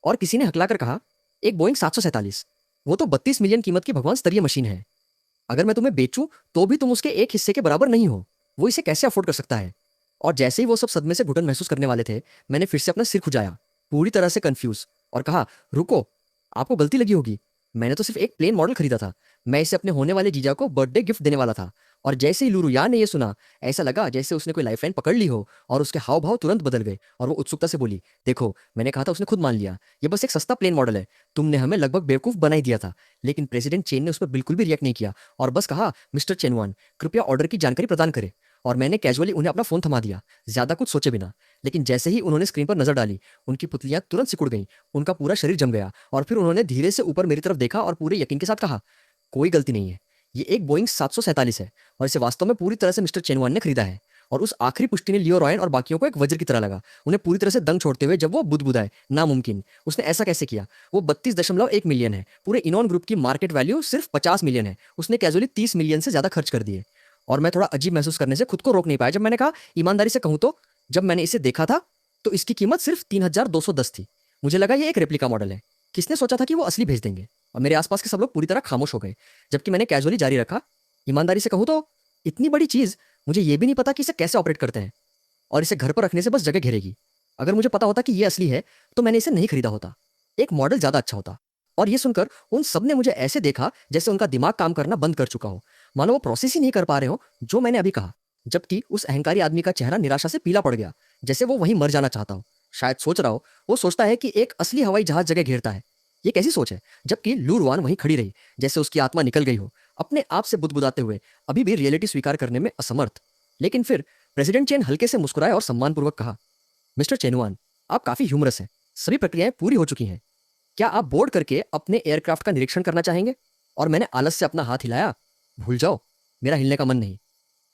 [SPEAKER 1] और किसी ने हकलाकर कहा, एक बोइंग 747, वो तो 32 मिलियन कीमत की भगवान स्तरीय मशीन है। अगर मैं तुम्हें बेचूं तो भी तुम उसके एक हिस्से के बराबर नहीं हो। वो इसे कैसे अफोर्ड कर सकता है? और जैसे ही वो सब सदमे से घुटन महसूस करने वाले थे, मैंने फिर से अपना सिर खुजाया, पूरी तरह से कंफ्यूज, और कहा, रुको, आपको गलती लगी होगी, मैंने तो सिर्फ एक प्लेन मॉडल खरीदा था। मैं इसे अपने होने वाले जीजा को बर्थडे गिफ्ट देने वाला था। और जैसे ही लुरुयान ने यह सुना, ऐसा लगा जैसे उसने कोई लाइफलाइन पकड़ ली हो और उसके हाव भाव तुरंत बदल गए और वो उत्सुकता से बोली, देखो, मैंने कहा था, उसने खुद मान लिया, ये बस एक सस्ता प्लेन मॉडल है, तुमने हमें लगभग बेवकूफ बना ही दिया था। लेकिन प्रेसिडेंट चेन ने उस पर बिल्कुल भी रिएक्ट नहीं किया और बस कहा, मिस्टर चेनवान, कृपया ऑर्डर की जानकारी प्रदान करें। और मैंने कैजुअली उन्हें अपना फोन थमा दिया, ज्यादा कुछ सोचे बिना। लेकिन जैसे ही उन्होंने स्क्रीन पर नजर डाली, उनकी पुतलियां तुरंत सिकुड़ गईं, उनका पूरा शरीर जम गया। और फिर उन्होंने धीरे से ऊपर मेरी तरफ देखा और पूरे यकीन के साथ कहा, कोई गलती नहीं है, ये एक बोइंग 747 है और इसे वास्तव में पूरी तरह से मिस्टर चेनवान ने खरीदा है। और उस आखिरी पुष्टि ने लियो रॉयन और बाकियों को एक वज्र की तरह लगा, उन्हें पूरी तरह से दंग छोड़ते हुए जब वो बुदबुदाए, नामुमकिन, उसने ऐसा कैसे किया? वो 32.1 मिलियन है, पूरे इनॉन ग्रुप की मार्केट वैल्यू सिर्फ 50 मिलियन है, उसने कैजुअली 30 मिलियन से ज्यादा खर्च कर दिए। और मैं थोड़ा अजीब महसूस करने से खुद को रोक नहीं पाया जब मैंने कहा, ईमानदारी से कहूं तो जब मैंने इसे देखा था तो इसकी कीमत सिर्फ 3210 थी। मुझे लगा ये एक रेप्लिका मॉडल है, किसने सोचा था कि वो असली भेज देंगे? और मेरे आसपास के सब लोग पूरी तरह खामोश हो गए, जबकि मैंने कैजुअली जारी रखा, ईमानदारी से कहूं तो इतनी बड़ी चीज, मुझे ये भी नहीं पता कि इसे कैसे ऑपरेट करते हैं, और इसे घर पर रखने से बस जगह घेरेगी। अगर मुझे पता होता कि ये असली है तो मैंने इसे नहीं खरीदा होता, एक मॉडल ज्यादा अच्छा होता। और ये सुनकर उन सब ने मुझे ऐसे देखा जैसे उनका दिमाग काम करना बंद कर चुका हो, मानो वो प्रोसेस ही नहीं कर पा रहे हो जो मैंने अभी कहा। जबकि उस अहंकारी आदमी का चेहरा निराशा से पीला पड़ गया, जैसे वो वहीं मर जाना चाहता हो। शायद सोच रहा हो, वो सोचता है कि एक असली हवाई जहाज जगह घेरता है। ये कैसी सोच है? जबकि लूरवान वहीं खड़ी रही, जैसे उसकी आत्मा निकल गई हो, अपने आप से बुदबुदाते हुए, अभी भी रियलिटी स्वीकार करने में असमर्थ। लेकिन फिर प्रेसिडेंट चेन हल्के से मुस्कुराए और सम्मानपूर्वक कहा, मिस्टर चेनुआन, आप काफी ह्यूमरस हैं, सभी प्रक्रियाएं पूरी हो चुकी हैं, क्या आप बोर्ड करके अपने एयरक्राफ्ट का निरीक्षण करना चाहेंगे? और मैंने आलस से अपना हाथ हिलाया, भूल जाओ, मेरा हिलने का मन नहीं,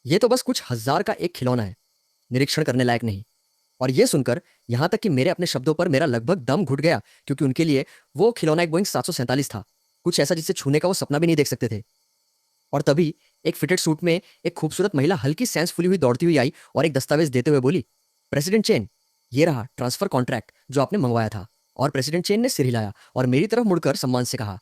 [SPEAKER 1] ये तो बस कुछ हजार का एक खिलौना है, निरीक्षण करने लायक नहीं। और ये सुनकर यहाँ तक कि मेरे अपने शब्दों पर मेरा लगभग दम घुट गया, क्योंकि उनके लिए वो खिलौना एक बोइंग 747 था, कुछ ऐसा जिसे छूने का वो सपना भी नहीं देख सकते थे। और तभी एक फिटेड सूट में एक खूबसूरत महिला हल्की सैंस फुली हुई दौड़ती हुई आई और एक दस्तावेज देते हुए बोली, प्रेसिडेंट चेन, ये रहा ट्रांसफर कॉन्ट्रैक्ट जो आपने मंगवाया था। और प्रेसिडेंट चेन ने सिर हिलाया और मेरी तरफ मुड़कर सम्मान से कहा,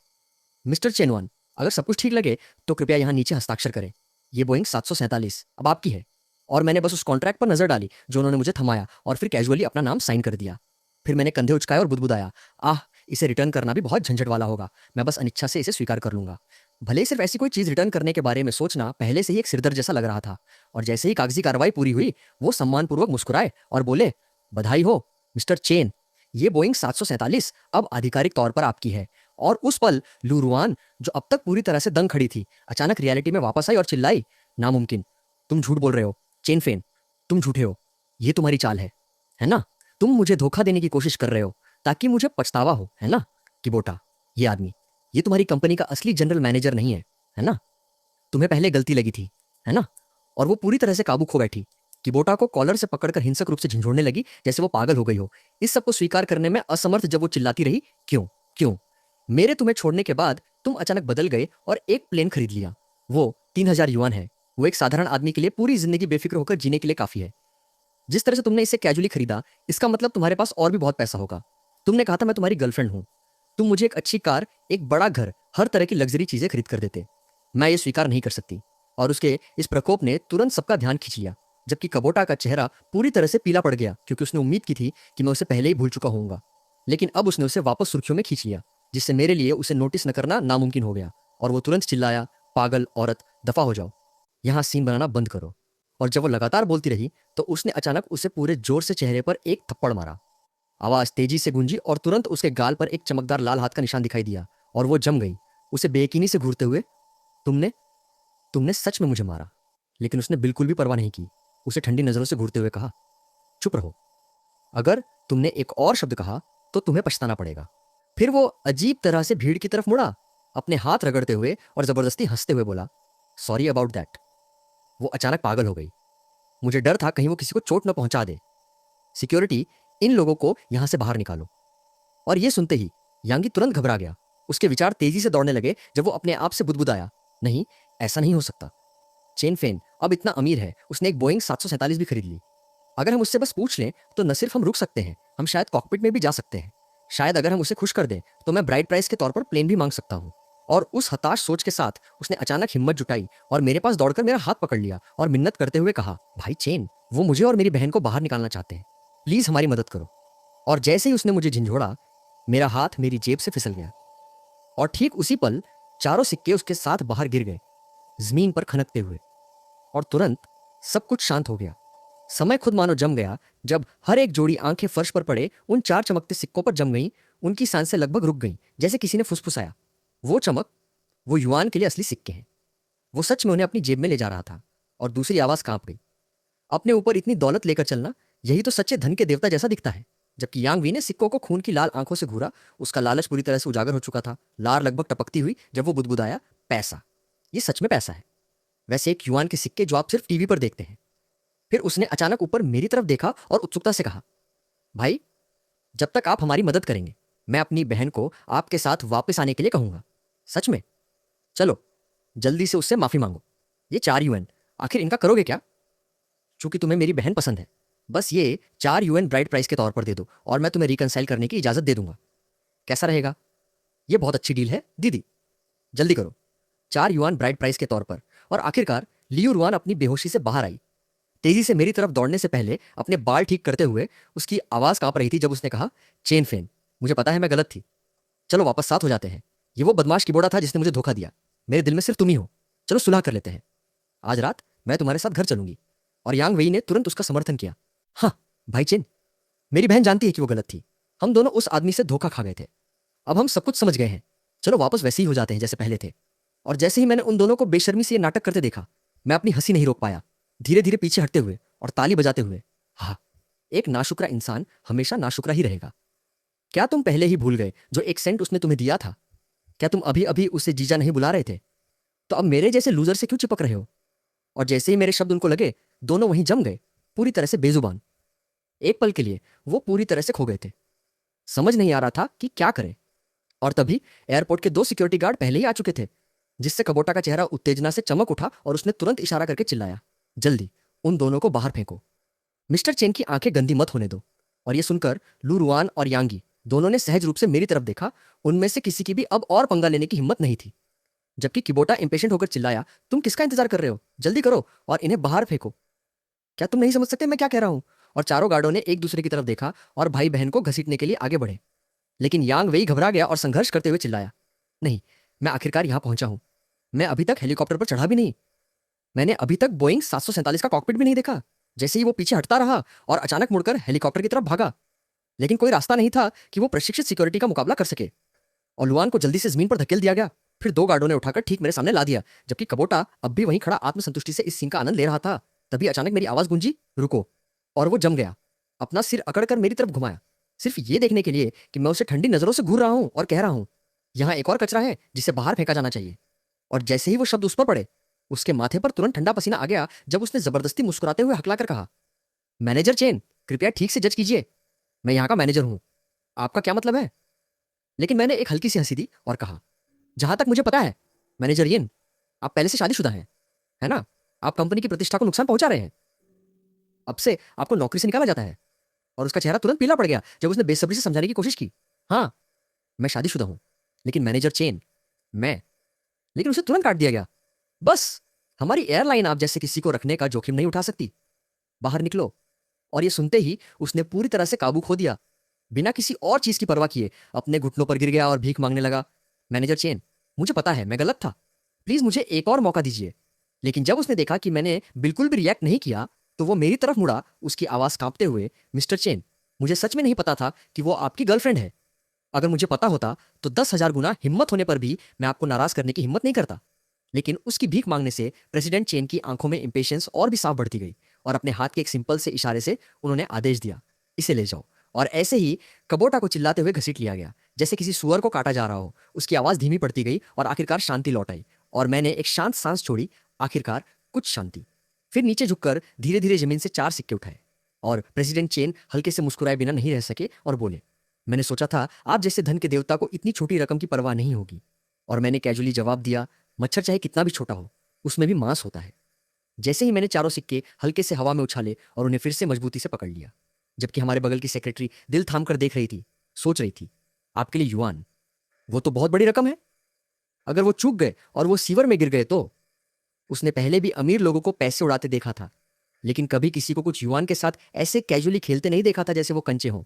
[SPEAKER 1] मिस्टर चेनवान, अगर सब कुछ ठीक लगे तो कृपया यहाँ नीचे हस्ताक्षर करें। ये बोइंग 747 अब आपकी है। और मैंने बस उस कॉन्ट्रैक्ट पर नजर डाली जो उन्होंने मुझे थमाया और फिर कैजुअली अपना नाम साइन कर दिया। फिर मैंने कंधे उचकाए और बुदबुदाया, आह, इसे रिटर्न करना भी बहुत झंझट वाला होगा, मैं बस अनिच्छा से इसे स्वीकार कर लूंगा। भले ही सिर्फ ऐसी कोई चीज रिटर्न करने के बारे में सोचना पहले से ही एक सिरदर्द जैसा लग रहा था। और जैसे ही कागजी कार्रवाई पूरी हुई, वो सम्मानपूर्वक मुस्कुराए और बोले, बधाई हो मिस्टर चेन, ये बोइंग 747 अब आधिकारिक तौर पर आपकी है। और उस पल लू रुआन, जो अब तक पूरी तरह से दंग खड़ी थी, अचानक रियलिटी में वापस आई और चिल्लाई, नामुमकिन, तुम झूठ बोल रहे हो चेन फेन, तुम झूठे हो, ये तुम्हारी चाल है ना? तुम मुझे धोखा देने की कोशिश कर रहे हो ताकि मुझे पछतावा हो, है ना? कि बोटा, ये आदमी, ये तुम्हारी कंपनी का असली जनरल मैनेजर नहीं है ना? तुम्हें पहले गलती लगी थी, है ना? और वो पूरी तरह से काबू खो बैठी। किबोटा को कॉलर से पकड़कर हिंसक रूप से झंझोड़ने लगी जैसे वो पागल हो गई हो। इस सब को स्वीकार करने में असमर्थ जब वो चिल्लाती रही, क्यों क्यों? मेरे तुम्हें छोड़ने के बाद तुम अचानक बदल गए और एक प्लेन खरीद लिया। वो 3000 युआन है। वो एक साधारण आदमी के लिए पूरी जिंदगी बेफिक्र होकर जीने के लिए काफी है। जिस तरह से तुमने इसे कैजुअली खरीदा, इसका मतलब तुम्हारे पास और भी बहुत पैसा होगा। तुमने कहा था मैं तुम्हारी गर्लफ्रेंड हूं। तुम मुझे एक अच्छी कार, एक बड़ा घर, हर तरह की लग्जरी चीजें खरीद कर देते। मैं ये स्वीकार नहीं कर सकती। और उसके इस प्रकोप ने तुरंत सबका ध्यान खींच लिया, जबकि कबोटा का चेहरा पूरी तरह से पीला पड़ गया, क्योंकि उसने उम्मीद की थी कि मैं उसे पहले ही भूल चुका होऊंगा। लेकिन अब उसने उसे वापस सुर्खियों में खींच लिया, जिससे मेरे लिए उसे नोटिस न करना नामुमकिन हो गया। और वो तुरंत चिल्लाया, पागल औरत, दफा हो जाओ, यहाँ सीन बनाना बंद करो। और जब वो लगातार बोलती रही तो उसने अचानक उसे पूरे जोर से चेहरे पर एक थप्पड़ मारा। आवाज तेजी से गूंजी और तुरंत उसके गाल पर एक चमकदार लाल हाथ का निशान दिखाई दिया और वो जम गई, उसे बेयकीनी से घूरते हुए। तुमने तुमने सच में मुझे मारा? लेकिन उसने बिल्कुल भी परवाह नहीं की। उसे ठंडी नजरों से घूरते हुए कहा, चुप रहो, अगर तुमने एक और शब्द कहा तो तुम्हें पछताना पड़ेगा। फिर वो अजीब तरह से भीड़ की तरफ मुड़ा, अपने हाथ रगड़ते हुए और जबरदस्ती हंसते हुए बोला, सॉरी अबाउट दैट। वो अचानक पागल हो गई। मुझे डर था कहीं वो किसी को चोट न पहुंचा दे। सिक्योरिटी, इन लोगों को यहां से बाहर निकालो। और ये सुनते ही यांगी तुरंत घबरा गया। उसके विचार तेजी से दौड़ने लगे जब वो अपने आप से बुदबुदाया, नहीं, ऐसा नहीं हो सकता। चेन फेन अब इतना अमीर है, उसने एक बोइंग 747 भी खरीद ली। अगर हम उससे बस पूछ लें तो न सिर्फ हम रुक सकते हैं, हम शायद कॉकपिट में भी जा सकते हैं। शायद अगर हम उसे खुश कर दें तो मैं ब्राइड प्राइस के तौर पर प्लेन भी मांग सकता हूँ। और उस हताश सोच के साथ उसने अचानक हिम्मत जुटाई और मेरे पास दौड़कर मेरा हाथ पकड़ लिया और मिन्नत करते हुए कहा, भाई चेन, वो मुझे और मेरी बहन को बाहर निकालना चाहते हैं, प्लीज हमारी मदद करो। और जैसे ही उसने मुझे झंझोड़ा, मेरा हाथ मेरी जेब से फिसल गया और ठीक उसी पल चारों सिक्के उसके साथ बाहर गिर गए, जमीन पर खनकते हुए। और तुरंत सब कुछ शांत हो गया। समय खुद मानो जम गया जब हर एक जोड़ी आंखें फर्श पर पड़े उन 4 चमकते सिक्कों पर जम गईं। उनकी सांसें लगभग रुक गईं, जैसे किसी ने फुसफुसाया, वो चमक, वो युआन के लिए असली सिक्के हैं। वो सच में उन्हें अपनी जेब में ले जा रहा था। और दूसरी आवाज कांप गई, अपने ऊपर इतनी दौलत लेकर चलना, यही तो सच्चे धन के देवता जैसा दिखता है। जबकि यांग वी ने सिक्कों को खून की लाल आंखों से घूरा। उसका लालच पूरी तरह से उजागर हो चुका था। लार लगभग टपकती हुई जब वो बुदबुदाया, पैसा, ये सच में पैसा है, वैसे एक युआन के सिक्के जो आप सिर्फ टीवी पर देखते हैं। फिर उसने अचानक ऊपर मेरी तरफ देखा और उत्सुकता से कहा, भाई, जब तक आप हमारी मदद करेंगे, मैं अपनी बहन को आपके साथ वापस आने के लिए कहूंगा। सच में? चलो जल्दी से उससे माफी मांगो। ये 4 यूएन, आखिर इनका करोगे क्या? चूंकि तुम्हें मेरी बहन पसंद है, बस ये 4 यूएन ब्राइड प्राइस के तौर पर दे दो और मैं तुम्हें रिकनसाइल करने की इजाजत दे दूंगा। कैसा रहेगा? ये बहुत अच्छी डील है दीदी, जल्दी करो। 4 युआन ब्राइड प्राइस के तौर पर। और आखिरकार लियू रुआन अपनी बेहोशी से बाहर आई, तेजी से मेरी तरफ दौड़ने से पहले अपने बाल ठीक करते हुए। उसकी आवाज कांप रही थी जब उसने कहा, चेन फेन, मुझे पता है मैं गलत थी, चलो वापस साथ हो जाते हैं। ये वो बदमाश कीबोर्डा था जिसने मुझे धोखा दिया। मेरे दिल में सिर्फ तुम ही हो। चलो सुलह कर लेते हैं। आज रात मैं तुम्हारे साथ घर चलूंगी। और यांग वेई ने तुरंत उसका समर्थन किया। हाँ भाई चेन, मेरी बहन जानती है कि वो गलत थी। हम दोनों उस आदमी से धोखा खा गए थे। अब हम सब कुछ समझ गए हैं। चलो वापस वैसे ही हो जाते हैं जैसे पहले थे। और जैसे ही मैंने उन दोनों को बेशर्मी से ये नाटक करते देखा, मैं अपनी हंसी नहीं रोक पाया, धीरे धीरे पीछे हटते हुए और ताली बजाते हुए। हाँ, एक नाशुक्रा इंसान हमेशा नाशुक्रा ही रहेगा। क्या तुम पहले ही भूल गए जो 1 सेंट उसने तुम्हें दिया था? क्या तुम अभी अभी उसे जीजा नहीं बुला रहे थे? तो अब मेरे जैसे लूजर से क्यों चिपक रहे हो? और जैसे ही मेरे शब्द उनको लगे, दोनों वहीं जम गए, पूरी तरह से बेजुबान। एक पल के लिए वो पूरी तरह से खो गए थे। समझ नहीं आ रहा था कि क्या करें। और तभी एयरपोर्ट के 2 सिक्योरिटी गार्ड पहले ही आ चुके थे, जिससे कबोटा का चेहरा उत्तेजना से चमक उठा और उसने तुरंत इशारा करके चिल्लाया, जल्दी उन दोनों को बाहर फेंको। मिस्टर चेन की आंखें गंदी मत होने दो। और ये सुनकर लू रुआन और यांगी दोनों ने सहज रूप से मेरी तरफ देखा। उनमें से किसी की भी अब और पंगा लेने की हिम्मत नहीं थी। जबकि किबोटा इंपेशेंट होकर चिल्लाया, तुम किसका इंतजार कर रहे हो, जल्दी करो और इन्हें बाहर फेंको। क्या तुम नहीं समझ सकते मैं क्या कह रहा हूं? और चारों गार्डों ने एक दूसरे की तरफ देखा और भाई बहन को घसीटने के लिए आगे बढ़े। लेकिन यांग वेई घबरा गया और संघर्ष करते हुए चिल्लाया, नहीं, मैं आखिरकार यहां पहुंचा हूं। मैं अभी तक हेलीकॉप्टर पर चढ़ा भी नहीं। मैंने अभी तक बोइंग 747 का कॉकपिट भी नहीं देखा। जैसे ही वो पीछे हटता रहा और अचानक मुड़कर हेलीकॉप्टर की तरफ भागा। लेकिन कोई रास्ता नहीं था कि वो प्रशिक्षित सिक्योरिटी का मुकाबला कर सके। और लुआन को जल्दी से जमीन पर धकेल दिया गया। फिर 2 गार्डों ने उठाकर ठीक मेरे सामने ला दिया, जबकि कबोटा अब भी वहीं खड़ा आत्मसंतुष्टि से इस सीन का आनंद ले रहा था। तभी अचानक मेरी आवाज गूंजी, रुको। और वो जम गया, अपना सिर अकड़कर मेरी तरफ घुमाया, सिर्फ ये देखने के लिए कि मैं उसे ठंडी नजरों से घूर रहा हूं और कह रहा हूं, यहाँ एक और कचरा है जिसे बाहर फेंका जाना चाहिए। और जैसे ही वो शब्द उस पर पड़े, उसके माथे पर तुरंत ठंडा पसीना आ गया जब उसने जबरदस्ती मुस्कुराते हुए हकलाकर कहा, मैनेजर चेन, कृपया ठीक से जज कीजिए। मैं यहाँ का मैनेजर हूँ, आपका क्या मतलब है? लेकिन मैंने एक हल्की सी हंसी दी और कहा, जहां तक मुझे पता है मैनेजर येन, आप पहले से शादीशुदा हैं, है ना? आप कंपनी की प्रतिष्ठा को नुकसान पहुंचा रहे हैं। अब से आपको नौकरी से निकाला जाता है। और उसका चेहरा तुरंत पीला पड़ गया जब उसने बेसब्री से समझाने की कोशिश की। हाँ, मैं शादीशुदा हूं, लेकिन मैनेजर चेन, मैं। लेकिन उसे तुरंत काट दिया गया। बस, हमारी एयरलाइन आप जैसे किसी को रखने का जोखिम नहीं उठा सकती। बाहर निकलो। और ये सुनते ही उसने पूरी तरह से काबू खो दिया। बिना किसी और चीज की परवाह किए अपने घुटनों पर गिर गया और भीख मांगने लगा। मैनेजर चेन, मुझे पता है मैं गलत था, प्लीज मुझे एक और मौका दीजिए। लेकिन जब उसने देखा कि मैंने बिल्कुल भी रिएक्ट नहीं किया, तो वो मेरी तरफ मुड़ा, उसकी आवाज कांपते हुए, मिस्टर चेन, मुझे सच में नहीं पता था कि वो आपकी गर्लफ्रेंड है। अगर मुझे पता होता तो 10,000 गुना हिम्मत होने पर भी मैं आपको नाराज करने की हिम्मत नहीं करता। लेकिन उसकी भीख मांगने से प्रेसिडेंट चेन की आंखों में इंपेशेंस और भी साफ बढ़ती गई और अपने हाथ के एक सिंपल से इशारे से उन्होंने आदेश दिया, इसे ले जाओ। और ऐसे ही कबोटा को चिल्लाते हुए घसीट लिया गया, जैसे किसी सुअर को काटा जा रहा हो। उसकी आवाज धीमी पड़ती गई और आखिरकार शांति लौट आई और मैंने एक शांत सांस छोड़ी। आखिरकार कुछ शांति। फिर नीचे झुककर धीरे धीरे जमीन से 4 सिक्के उठाए और प्रेसिडेंट चेन हल्के से मुस्कुराए बिना नहीं रह सके और बोले, मैंने सोचा था आप जैसे धन के देवता को इतनी छोटी रकम की परवाह नहीं होगी। और मैंने कैजुअली जवाब दिया, मच्छर चाहे कितना भी छोटा हो, उसमें भी मांस होता है। जैसे ही मैंने चारों सिक्के हल्के से हवा में उछाले और उन्हें फिर से मजबूती से पकड़ लिया, जबकि हमारे बगल की सेक्रेटरी दिल थाम कर देख रही थी, सोच रही थी, आपके लिए युआन, वो तो बहुत बड़ी रकम है। अगर वो चूक गए और वो सीवर में गिर गए तो? उसने पहले भी अमीर लोगों को पैसे उड़ाते देखा था, लेकिन कभी किसी को कुछ युआन के साथ ऐसे कैजुअली खेलते नहीं देखा था जैसे वो कंचे हों।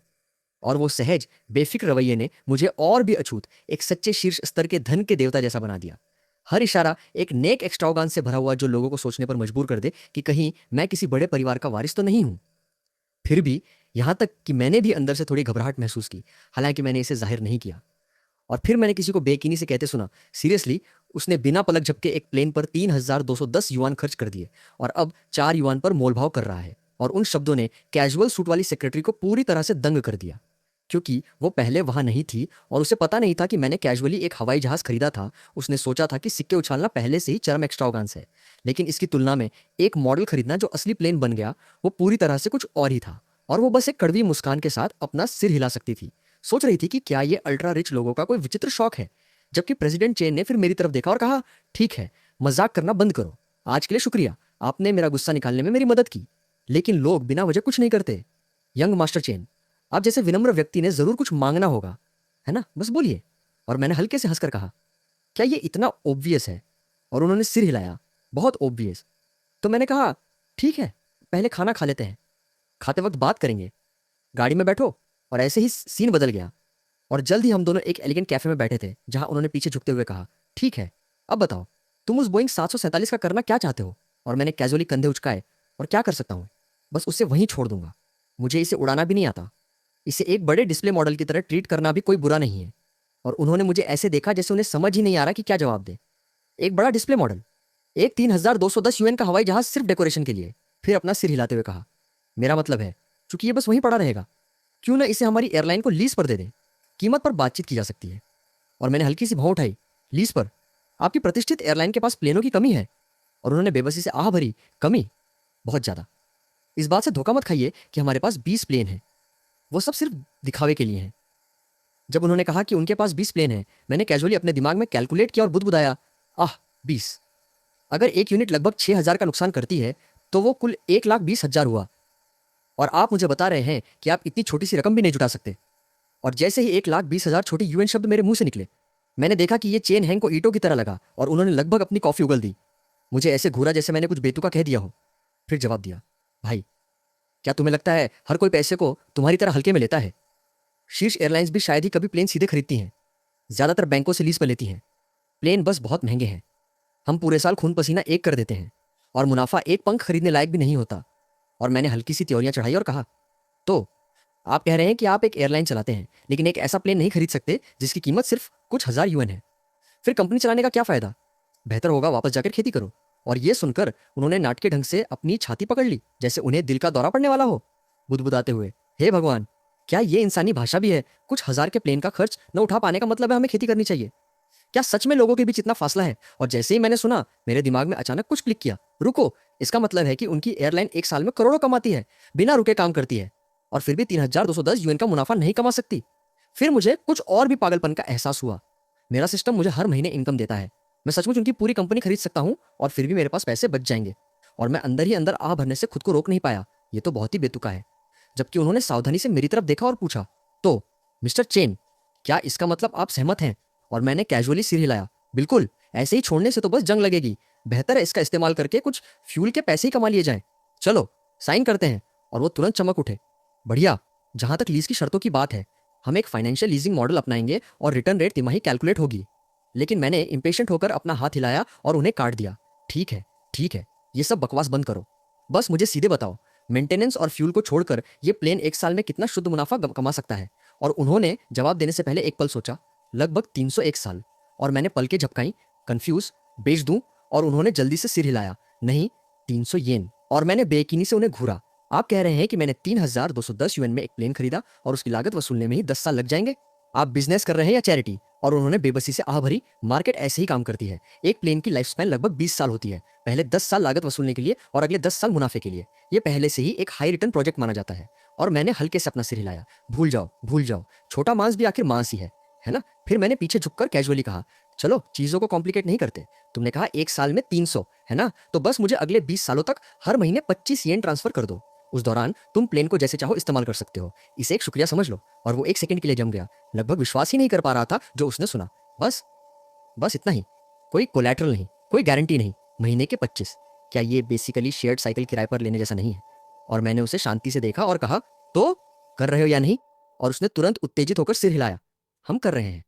[SPEAKER 1] और वो सहज बेफिक्र रवैये ने मुझे और भी अछूत, एक सच्चे शीर्ष स्तर के धन के देवता जैसा बना दिया। हर इशारा एक नेक एक्स्ट्रावागान से भरा हुआ, जो लोगों को सोचने पर मजबूर कर दे कि कहीं मैं किसी बड़े परिवार का वारिस तो नहीं हूं। फिर भी यहां तक कि मैंने भी अंदर से थोड़ी घबराहट महसूस की, हालांकि मैंने इसे जाहिर नहीं किया। और फिर मैंने किसी को बेकीनी से कहते सुना, सीरियसली, उसने बिना पलक झपके एक प्लेन पर 3,210 युआन खर्च कर दिए और अब 4 युआन पर मोलभाव कर रहा है। और उन शब्दों ने कैजुअल सूट वाली सेक्रेटरी को पूरी तरह से दंग कर दिया, क्योंकि वो पहले वहां नहीं थी और उसे पता नहीं था कि मैंने कैजुअली एक हवाई जहाज खरीदा था। उसने सोचा था कि सिक्के उछालना पहले से ही चरम एक्स्ट्रावागांस है, लेकिन इसकी तुलना में एक मॉडल खरीदना जो असली प्लेन बन गया, वो पूरी तरह से कुछ और ही था। और वो बस एक कड़वी मुस्कान के साथ अपना सिर हिला सकती थी, सोच रही थी कि क्या ये अल्ट्रा रिच लोगों का कोई विचित्र शौक है। जबकि प्रेसिडेंट चेन ने फिर मेरी तरफ देखा और कहा, ठीक है, मजाक करना बंद करो, आज के लिए शुक्रिया, आपने मेरा गुस्सा निकालने में मेरी मदद की। लेकिन लोग बिना वजह कुछ नहीं करते। यंग मास्टर चेन, आप जैसे विनम्र व्यक्ति ने जरूर कुछ मांगना होगा, है ना? बस बोलिए। और मैंने हल्के से हंसकर कहा, क्या ये इतना ऑब्वियस है? और उन्होंने सिर हिलाया, बहुत ऑब्वियस। तो मैंने कहा, ठीक है, पहले खाना खा लेते हैं, खाते वक्त बात करेंगे, गाड़ी में बैठो। और ऐसे ही सीन बदल गया और जल्द ही हम दोनों एक एलिगेंट कैफे में बैठे थे, जहां उन्होंने पीछे झुकते हुए कहा, ठीक है, अब बताओ, तुम उस बोइंग 747 का करना क्या चाहते हो? और मैंने कैजुअली कंधे उचकाए, और क्या कर सकता हूँ, बस उसे वहीं छोड़ दूंगा। मुझे इसे उड़ाना भी नहीं आता। इसे एक बड़े डिस्प्ले मॉडल की तरह ट्रीट करना भी कोई बुरा नहीं है। और उन्होंने मुझे ऐसे देखा जैसे उन्हें समझ ही नहीं आ रहा कि क्या जवाब दे। एक बड़ा डिस्प्ले मॉडल, एक 3,210 यूएन का हवाई जहाज सिर्फ डेकोरेशन के लिए। फिर अपना सिर हिलाते हुए कहा, मेरा मतलब है, चूंकि ये बस वहीं पड़ा रहेगा, क्यों ना इसे हमारी एयरलाइन को लीज पर दे दें, कीमत पर बातचीत की जा सकती है। और मैंने हल्की सी भौं उठाई, लीज पर? आपकी प्रतिष्ठित एयरलाइन के पास प्लेनों की कमी है। और उन्होंने बेबसी से आह भरी, कमी? बहुत ज्यादा। इस बात से धोखा मत खाइए कि हमारे पास 20 प्लेन हैं। वो सब सिर्फ दिखावे के लिए हैं। जब उन्होंने कहा कि उनके पास 20 प्लेन हैं, मैंने कैजुअली अपने दिमाग में कैलकुलेट किया और बुदबुदाया, आह 20। अगर एक यूनिट लगभग 6,000 का नुकसान करती है तो वो कुल 1,20,000 हुआ। और आप मुझे बता रहे हैं कि आप इतनी छोटी सी रकम भी नहीं जुटा सकते। और जैसे ही 1,20,000 छोटे यूएन शब्द मेरे मुंह से निकले, मैंने देखा कि ये चेन हैंग को ईंटों की तरह लगा और उन्होंने लगभग अपनी कॉफी उगल दी। मुझे ऐसे घूरा जैसे मैंने कुछ बेतुका कह दिया हो। फिर जवाब दिया, भाई क्या तुम्हें लगता है हर कोई पैसे को तुम्हारी तरह हल्के में लेता है? शीर्ष एयरलाइंस भी शायद ही कभी प्लेन सीधे खरीदती हैं। ज्यादातर बैंकों से लीज पर लेती हैं। प्लेन बस बहुत महंगे हैं। हम पूरे साल खून पसीना एक कर देते हैं और मुनाफा एक पंख खरीदने लायक भी नहीं होता। और मैंने हल्की सी त्योरियां चढ़ाई और कहा, तो आप कह रहे हैं कि आप एक एयरलाइन चलाते हैं लेकिन एक ऐसा प्लेन नहीं खरीद सकते जिसकी कीमत सिर्फ कुछ हजार यूएन है। फिर कंपनी चलाने का क्या फायदा? बेहतर होगा वापस जाकर खेती करो। और ये सुनकर उन्होंने नाटके ढंग से अपनी छाती पकड़ ली जैसे उन्हें दिल का दौरा पड़ने वाला हो, बुदबुदाते हुए, हे भगवान, क्या ये इंसानी भाषा भी है? कुछ हजार के प्लेन का खर्च न उठा पाने का मतलब है हमें खेती करनी चाहिए? क्या सच में लोगों के बीच इतना फासला है? और जैसे ही मैंने सुना, मेरे दिमाग में अचानक कुछ क्लिक किया। रुको, इसका मतलब है कि उनकी एयरलाइन एक साल में करोड़ों कमाती है, बिना रुके काम करती है, और फिर भी 3,210 यूएन का मुनाफा नहीं कमा सकती। फिर मुझे कुछ और भी पागलपन का एहसास हुआ। मेरा सिस्टम मुझे हर महीने इनकम देता है। मैं सचमुच उनकी पूरी कंपनी खरीद सकता हूँ और फिर भी मेरे पास पैसे बच जाएंगे। और मैं अंदर ही अंदर आह भरने से खुद को रोक नहीं पाया। ये तो बहुत ही बेतुका है। जबकि उन्होंने सावधानी से मेरी तरफ देखा और पूछा, तो मिस्टर चेन, क्या इसका मतलब आप सहमत हैं? और मैंने कैजुअली सिर हिलाया, बिल्कुल, ऐसे ही छोड़ने से तो बस जंग लगेगी। बेहतर है इसका इस्तेमाल करके कुछ फ्यूल के पैसे ही कमा लिए जाएं। चलो साइन करते हैं। और वो तुरंत चमक उठे, बढ़िया। जहां तक लीज की शर्तों की बात है, हम एक फाइनेंशियल लीजिंग मॉडल अपनाएंगे और रिटर्न रेट तिमाही कैलकुलेट होगी। लेकिन मैंने इंपेशेंट होकर अपना हाथ हिलाया और उन्हें काट दिया। ठीक है, ठीक है, ये सब बकवास बंद करो। बस मुझे सीधे बताओ, मेंटेनेंस और फ्यूल को छोड़कर ये प्लेन एक साल में कितना शुद्ध मुनाफा कमा सकता है? और उन्होंने जवाब देने से पहले एक पल सोचा, लगभग 301 साल। और मैंने पलकें झपकाई, कंफ्यूज, बेच दूं? और उन्होंने जल्दी से सिर हिलाया, नहीं, 300 येन। और मैंने बेयकीनी से उन्हें घूरा। आप कह रहे हैं कि मैंने 3,210 यूएन में एक प्लेन खरीदा और उसकी लागत वसूलने में ही 10 साल लग जाएंगे? आप बिजनेस कर रहे हैं या चैरिटी? और उन्होंने बेबसी से आह भरी, मार्केट ऐसे ही काम करती है। एक प्लेन की लाइफ स्पैन लगभग 20 साल होती है। पहले 10 साल लागत वसूलने के लिए और अगले 10 साल मुनाफे के लिए। ये पहले से ही एक हाई रिटर्न प्रोजेक्ट माना जाता है। और मैंने हल्के से अपना सिर हिलाया, भूल जाओ, भूल जाओ, छोटा मांस भी आखिर मांस ही है ना? फिर मैंने पीछे झुककर कैजुअली कहा, चलो चीजों को कॉम्प्लिकेट नहीं करते। तुमने कहा एक साल में 300, है ना? तो बस मुझे अगले 20 सालों तक हर महीने 25 येन ट्रांसफर कर दो। उस दौरान तुम प्लेन को जैसे चाहो इस्तेमाल कर सकते हो। इसे एक शुक्रिया समझ लो। और वो एक सेकंड के लिए जम गया, लगभग विश्वास ही नहीं कर पा रहा था जो उसने सुना। बस बस इतना ही, कोई कोलैटरल नहीं, कोई गारंटी नहीं, महीने के 25। क्या ये बेसिकली शेयर्ड साइकिल किराए पर लेने जैसा नहीं है? और मैंने उसे शांति से देखा और कहा, तो कर रहे हो या नहीं? और उसने तुरंत उत्तेजित होकर सिर हिलाया, हम कर रहे हैं,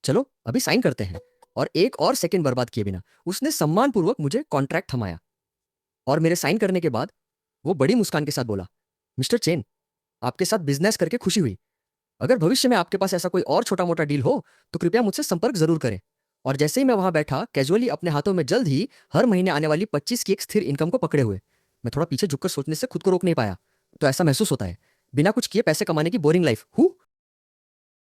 [SPEAKER 1] चलो अभी साइन करते हैं। और एक और सेकंड बर्बाद किए बिना उसने सम्मानपूर्वक मुझे कॉन्ट्रैक्ट थमाया। और मेरे साइन करने के बाद वो बड़ी मुस्कान के साथ बोला, मिस्टर चेन, आपके साथ बिजनेस करके खुशी हुई। अगर भविष्य में आपके पास ऐसा कोई और छोटा मोटा डील हो तो कृपया मुझसे संपर्क जरूर करें। और जैसे ही मैं वहां बैठा, कैजुअली अपने हाथों में जल्द ही हर महीने आने वाली 25 की एक स्थिर इनकम को पकड़े हुए, मैं थोड़ा पीछे झुककर सोचने से खुद को रोक नहीं पाया। तो ऐसा महसूस होता है, बिना कुछ किए पैसे कमाने की बोरिंग लाइफ हूँ।